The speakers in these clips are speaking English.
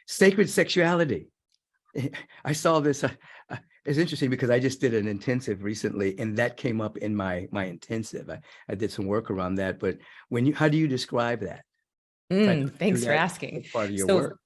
Sacred sexuality. I saw this. It's interesting because I just did an intensive recently, and that came up in my intensive. I did some work around that. But how do you describe that? Thanks for asking. As part of your work.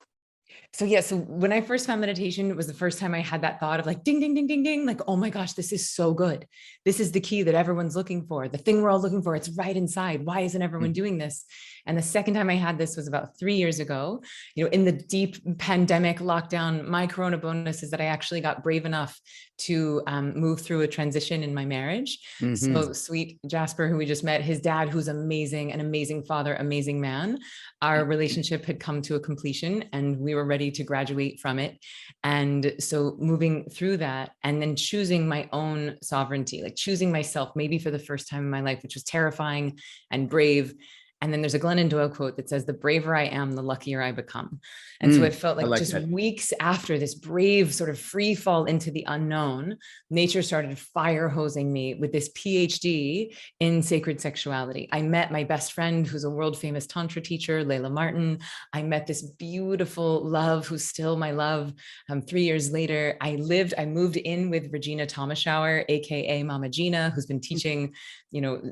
So when I first found meditation, it was the first time I had that thought of like, ding, ding, ding, ding, ding, like, oh my gosh, this is so good. This is the key that everyone's looking for. The thing we're all looking for. It's right inside. Why isn't everyone doing this? And the second time I had this was about 3 years ago, in the deep pandemic lockdown. My Corona bonus is that I actually got brave enough to move through a transition in my marriage. So sweet Jasper, who we just met, his dad, who's amazing, an amazing father, amazing man. Our relationship had come to a completion and we were ready to graduate from it. And so moving through that and then choosing my own sovereignty, like choosing myself, maybe for the first time in my life, which was terrifying and brave. And then there's a Glennon Doyle quote that says, the braver I am, the luckier I become. And so it felt like just that. Weeks after this brave sort of free fall into the unknown, nature started fire hosing me with this PhD in sacred sexuality. I met my best friend, who's a world famous Tantra teacher, Layla Martin. I met this beautiful love, who's still my love. 3 years later, I moved in with Regina Thomasschauer, AKA Mama Gina, who's been teaching,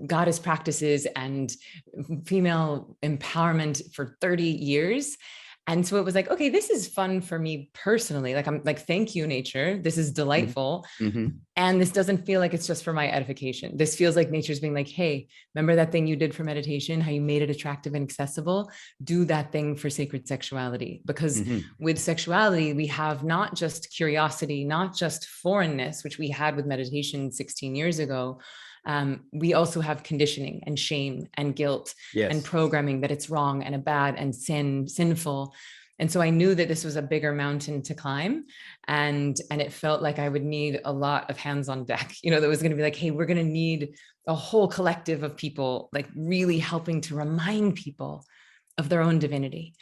goddess practices and female empowerment for 30 years. And so it was like, okay, this is fun for me personally. Like, I'm like, thank you, nature. This is delightful. And this doesn't feel like it's just for my edification. This feels like nature's being like, hey, remember that thing you did for meditation, how you made it attractive and accessible? Do that thing for sacred sexuality. Because with sexuality, we have not just curiosity, not just foreignness, which we had with meditation 16 years ago. We also have conditioning and shame and guilt and programming that it's wrong and a bad and sinful. And so I knew that this was a bigger mountain to climb. And it felt like I would need a lot of hands on deck, that was going to be like, hey, we're going to need a whole collective of people, like really helping to remind people of their own divinity.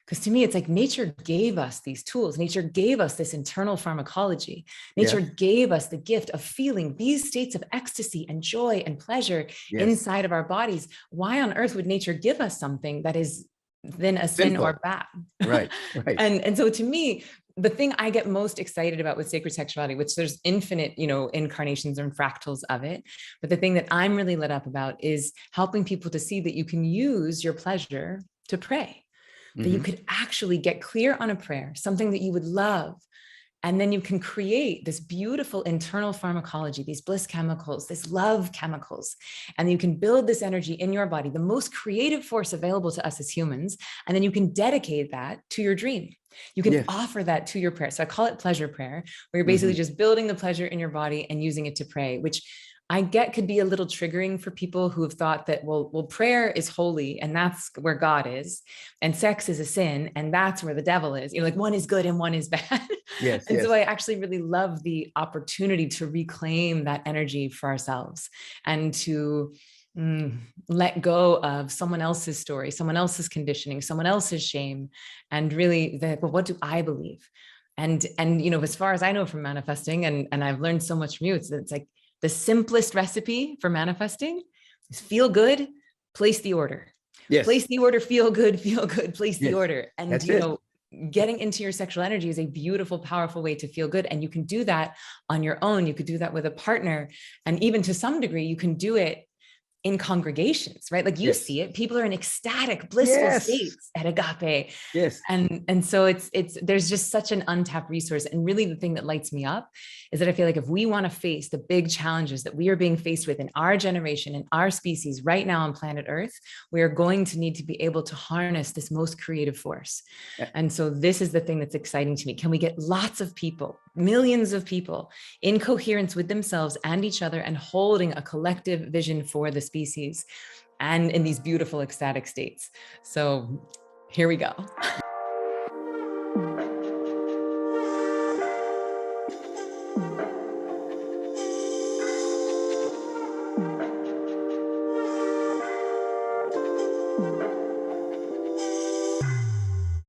Because to me, it's like nature gave us these tools. Nature gave us this internal pharmacology. Nature gave us the gift of feeling these states of ecstasy and joy and pleasure inside of our bodies. Why on earth would nature give us something that is then a sin or bad? Right. And so to me, the thing I get most excited about with sacred sexuality, which there's infinite, incarnations and fractals of it. But the thing that I'm really lit up about is helping people to see that you can use your pleasure to pray. That you could actually get clear on a prayer, something that you would love. And then you can create this beautiful internal pharmacology, these bliss chemicals, this love chemicals, and you can build this energy in your body, the most creative force available to us as humans. And then you can dedicate that to your dream. You can offer that to your prayer. So I call it pleasure prayer, where you're basically just building the pleasure in your body and using it to pray, which I get could be a little triggering for people who have thought that, well, prayer is holy and that's where God is, and sex is a sin and that's where the devil is. Like one is good and one is bad. So I actually really love the opportunity to reclaim that energy for ourselves and to let go of someone else's story, someone else's conditioning, someone else's shame, and really well, what do I believe? And as far as I know from manifesting, and I've learned so much from you, it's like, the simplest recipe for manifesting is feel good, place the order. Place the order, feel good, place the order. And, getting into your sexual energy is a beautiful, powerful way to feel good. And you can do that on your own. You could do that with a partner. And even to some degree, you can do it in congregations, right? Like you see it, people are in ecstatic, blissful states at agape. And so it's, there's just such an untapped resource. And really the thing that lights me up is that I feel like if we want to face the big challenges that we are being faced with in our generation, in our species right now on planet Earth, we are going to need to be able to harness this most creative force. And so this is the thing that's exciting to me. Can we get lots of people, millions of people in coherence with themselves and each other and holding a collective vision for the species and in these beautiful ecstatic states? So here we go.